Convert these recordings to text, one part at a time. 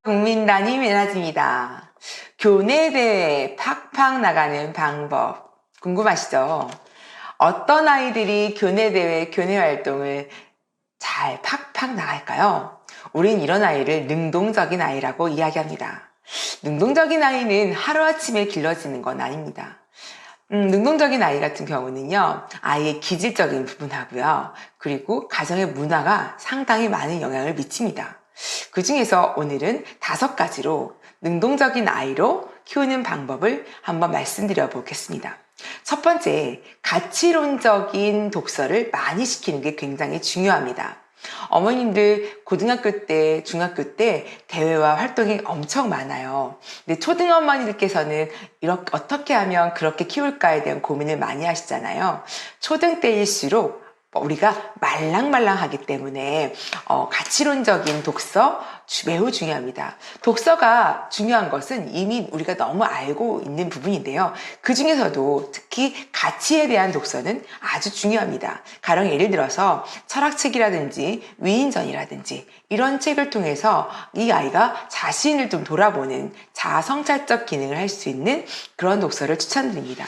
국민단임 에나지입니다. 교내대회 팍팍 나가는 방법 궁금하시죠? 어떤 아이들이 교내대회, 교내활동을 잘 팍팍 나갈까요? 우린 이런 아이를 능동적인 아이라고 이야기합니다. 능동적인 아이는 하루아침에 길러지는 건 아닙니다. 능동적인 아이 같은 경우는요, 아이의 기질적인 부분하고요, 그리고 가정의 문화가 상당히 많은 영향을 미칩니다. 그 중에서 오늘은 5가지로 능동적인 아이로 키우는 방법을 한번 말씀드려 보겠습니다. 첫 번째, 가치론적인 독서를 많이 시키는 게 굉장히 중요합니다. 어머님들 고등학교 때, 중학교 때 대회와 활동이 엄청 많아요. 근데 초등어머니들께서는 이렇게 어떻게 하면 그렇게 키울까에 대한 고민을 많이 하시잖아요. 초등 때일수록 우리가 말랑말랑하기 때문에 가치론적인 독서 매우 중요합니다. 독서가 중요한 것은 이미 우리가 너무 알고 있는 부분인데요. 그 중에서도 특히 가치에 대한 독서는 아주 중요합니다. 가령 예를 들어서 철학책이라든지 위인전이라든지 이런 책을 통해서 이 아이가 자신을 좀 돌아보는 자아성찰적 기능을 할 수 있는 그런 독서를 추천드립니다.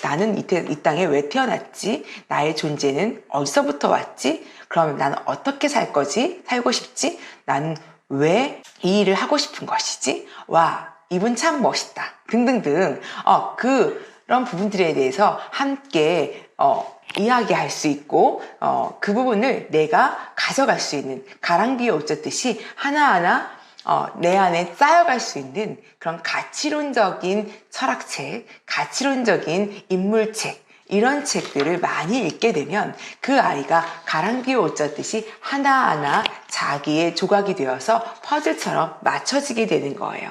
나는 이 땅에 왜 태어났지? 나의 존재는 어디서부터 왔지? 그럼 나는 어떻게 살 거지? 살고 싶지? 나는 왜 이 일을 하고 싶은 것이지? 와, 이분 참 멋있다. 등등등. 그런 부분들에 대해서 함께 이야기할 수 있고 그 부분을 내가 가져갈 수 있는 가랑비에 옷 젖듯이 하나하나 내 안에 쌓여갈 수 있는 그런 가치론적인 철학책, 가치론적인 인물책, 이런 책들을 많이 읽게 되면 그 아이가 가랑비에 옷 젖듯이 하나하나 자기의 조각이 되어서 퍼즐처럼 맞춰지게 되는 거예요.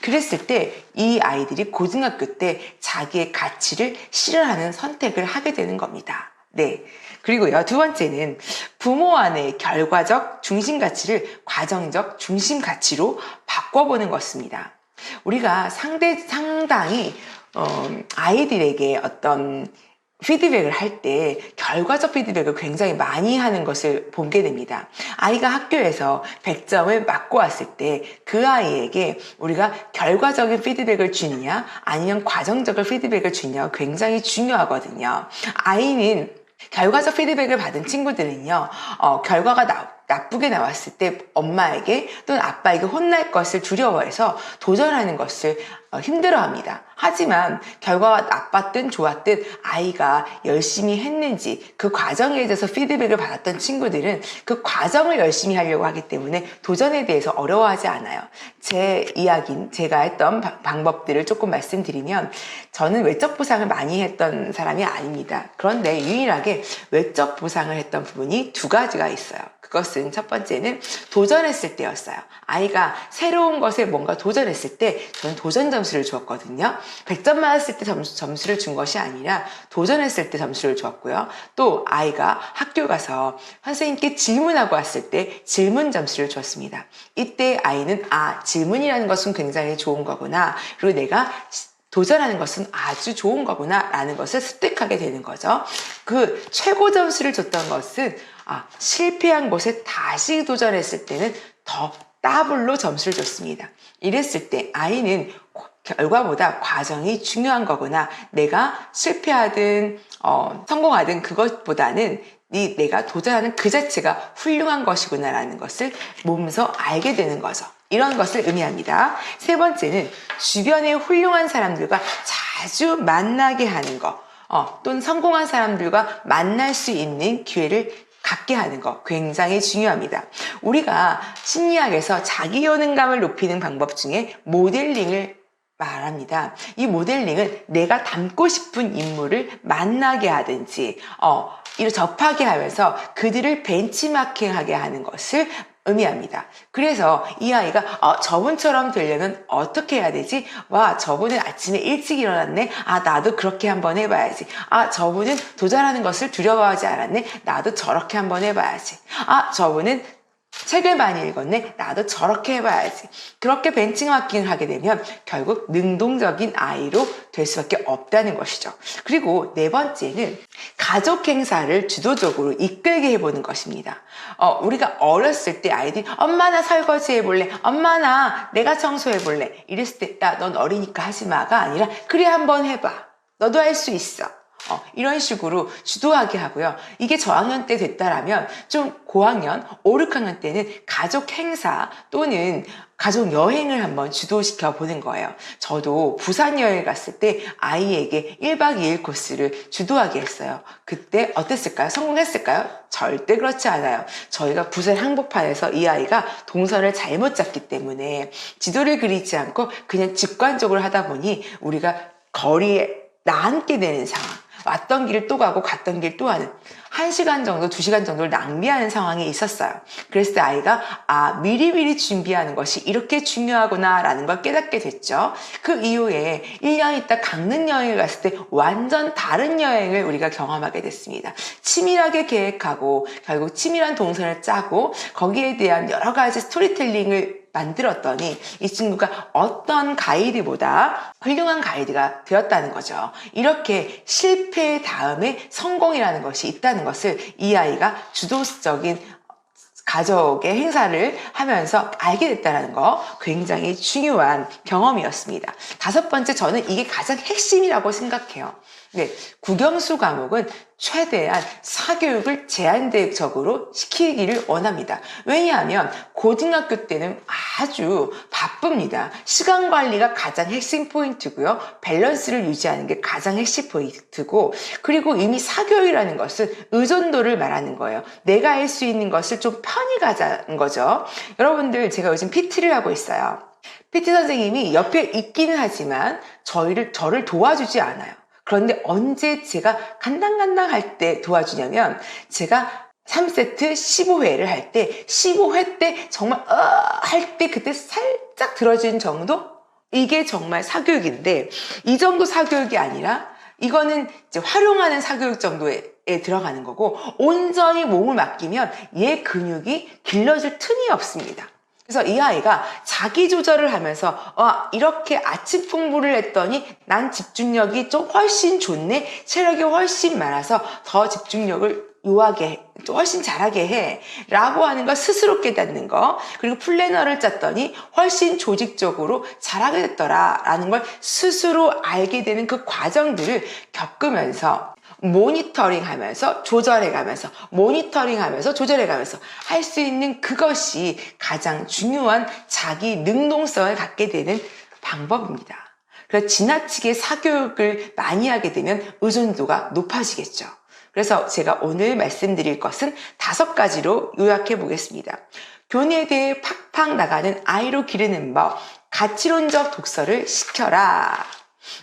그랬을 때 이 아이들이 고등학교 때 자기의 가치를 실현하는 선택을 하게 되는 겁니다. 네. 그리고요, 2번째는 부모 안의 결과적 중심 가치를 과정적 중심 가치로 바꿔보는 것입니다. 우리가 상당히 아이들에게 어떤 피드백을 할 때 결과적 피드백을 굉장히 많이 하는 것을 보게 됩니다. 아이가 학교에서 100점을 맞고 왔을 때 그 아이에게 우리가 결과적인 피드백을 주느냐 아니면 과정적인 피드백을 주느냐가 굉장히 중요하거든요. 아이는 결과적 피드백을 받은 친구들은요, 결과가 나쁘게 나왔을 때 엄마에게 또는 아빠에게 혼날 것을 두려워해서 도전하는 것을 힘들어합니다. 하지만 결과가 나빴든 좋았든 아이가 열심히 했는지 그 과정에 대해서 피드백을 받았던 친구들은 그 과정을 열심히 하려고 하기 때문에 도전에 대해서 어려워하지 않아요. 제 이야기는 제가 했던 방법들을 조금 말씀드리면, 저는 외적 보상을 많이 했던 사람이 아닙니다. 그런데 유일하게 외적 보상을 했던 부분이 2가지가 있어요. 그것은 첫 번째는 도전했을 때였어요. 아이가 새로운 것에 뭔가 도전했을 때 저는 도전 점수를 주었거든요. 100점 맞았을 때 점수를 준 것이 아니라 도전했을 때 점수를 주었고요. 또 아이가 학교 가서 선생님께 질문하고 왔을 때 질문 점수를 주었습니다. 이때 아이는 질문이라는 것은 굉장히 좋은 거구나. 그리고 내가 도전하는 것은 아주 좋은 거구나 라는 것을 습득하게 되는 거죠. 그 최고 점수를 줬던 것은 실패한 곳에 다시 도전했을 때는 더 더블로 점수를 줬습니다. 이랬을 때 아이는 결과보다 과정이 중요한 거구나, 내가 실패하든 성공하든 그것보다는 내가 도전하는 그 자체가 훌륭한 것이구나 라는 것을 몸소 알게 되는 거죠. 이런 것을 의미합니다. 3번째는 주변의 훌륭한 사람들과 자주 만나게 하는 것, 또는 성공한 사람들과 만날 수 있는 기회를 갖게 하는 것 굉장히 중요합니다. 우리가 심리학에서 자기 효능감을 높이는 방법 중에 모델링을 말합니다. 이 모델링은 내가 닮고 싶은 인물을 만나게 하든지 이를 접하게 하면서 그들을 벤치마킹하게 하는 것을 의미합니다. 그래서 이 아이가 저분처럼 되려면 어떻게 해야 되지? 와, 저분은 아침에 일찍 일어났네. 나도 그렇게 한번 해봐야지. 저분은 도전하는 것을 두려워하지 않았네. 나도 저렇게 한번 해봐야지. 저분은 책을 많이 읽었네. 나도 저렇게 해봐야지. 그렇게 벤치마킹을 하게 되면 결국 능동적인 아이로 될 수밖에 없다는 것이죠. 그리고 네 번째는 가족 행사를 주도적으로 이끌게 해보는 것입니다. 우리가 어렸을 때 아이들이 엄마 나 설거지 해볼래, 엄마 나 내가 청소해볼래 이랬을 때 야 넌 어리니까 하지 마가 아니라 그래 한번 해봐, 너도 할 수 있어, 이런 식으로 주도하게 하고요. 이게 저학년 때 됐다라면 좀 고학년, 5, 6학년 때는 가족 행사 또는 가족 여행을 한번 주도시켜 보는 거예요. 저도 부산 여행 갔을 때 아이에게 1박 2일 코스를 주도하게 했어요. 그때 어땠을까요? 성공했을까요? 절대 그렇지 않아요. 저희가 부산 한복판에서 이 아이가 동선을 잘못 잡기 때문에 지도를 그리지 않고 그냥 직관적으로 하다 보니 우리가 거리에 나앉게 되는 상황, 왔던 길을 또 가고 갔던 길 또 하는 1시간 정도, 2시간 정도를 낭비하는 상황이 있었어요. 그랬을 때 아이가 미리미리 준비하는 것이 이렇게 중요하구나 라는 걸 깨닫게 됐죠. 그 이후에 1년 있다 강릉 여행을 갔을 때 완전 다른 여행을 우리가 경험하게 됐습니다. 치밀하게 계획하고 결국 치밀한 동선을 짜고 거기에 대한 여러 가지 스토리텔링을 만들었더니 이 친구가 어떤 가이드보다 훌륭한 가이드가 되었다는 거죠. 이렇게 실패 다음에 성공이라는 것이 있다는 것을 이 아이가 주도적인 가족의 행사를 하면서 알게 됐다는 거, 굉장히 중요한 경험이었습니다. 5번째, 저는 이게 가장 핵심이라고 생각해요. 네, 국영수 과목은 최대한 사교육을 제한적으로 시키기를 원합니다. 왜냐하면 고등학교 때는 아주 바쁩니다. 시간 관리가 가장 핵심 포인트고요. 밸런스를 유지하는 게 가장 핵심 포인트고, 그리고 이미 사교육이라는 것은 의존도를 말하는 거예요. 내가 할 수 있는 것을 좀 편히 가자는 거죠. 여러분들, 제가 요즘 PT를 하고 있어요. PT 선생님이 옆에 있기는 하지만 저를 도와주지 않아요. 그런데 언제 제가 간당간당 할 때 도와주냐면, 제가 3세트 15회를 할 때 15회 때 정말 할 때 그때 살짝 들어주는 정도? 이게 정말 사교육인데, 이 정도 사교육이 아니라 이거는 이제 활용하는 사교육 정도에 들어가는 거고, 온전히 몸을 맡기면 얘 근육이 길러질 틈이 없습니다. 그래서 이 아이가 자기 조절을 하면서 이렇게 아침 풍부를 했더니 난 집중력이 좀 훨씬 좋네, 체력이 훨씬 많아서 더 집중력을 요하게 훨씬 잘하게 해 라고 하는 걸 스스로 깨닫는 거, 그리고 플래너를 짰더니 훨씬 조직적으로 잘하게 됐더라 라는 걸 스스로 알게 되는 그 과정들을 겪으면서 모니터링하면서 조절해가면서 모니터링하면서 조절해가면서 할 수 있는, 그것이 가장 중요한 자기 능동성을 갖게 되는 방법입니다. 그래서 지나치게 사교육을 많이 하게 되면 의존도가 높아지겠죠. 그래서 제가 오늘 말씀드릴 것은 5가지로 요약해 보겠습니다. 교내대에 팍팍 나가는 아이로 기르는 법, 가치론적 독서를 시켜라.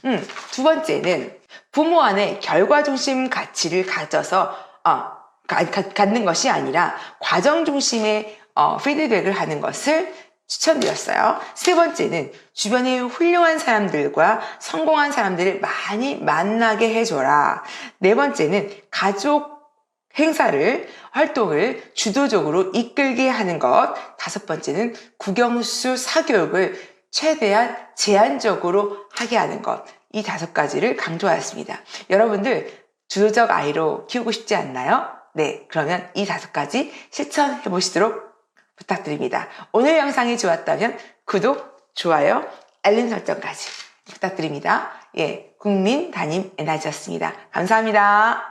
2번째는 부모 안에 결과 중심 가치를 가져서 갖는 것이 아니라 과정 중심의 피드백을 하는 것을 추천드렸어요. 3번째는 주변에 훌륭한 사람들과 성공한 사람들을 많이 만나게 해줘라. 4번째는 가족 행사를, 활동을 주도적으로 이끌게 하는 것. 5번째는 국영수 사교육을 최대한 제한적으로 하게 하는 것. 이 5가지를 강조하였습니다. 여러분들 주도적 아이로 키우고 싶지 않나요? 네, 그러면 이 5가지 실천해 보시도록 부탁드립니다. 오늘 영상이 좋았다면 구독, 좋아요, 알림 설정까지 부탁드립니다. 국민 담임 에너지였습니다. 감사합니다.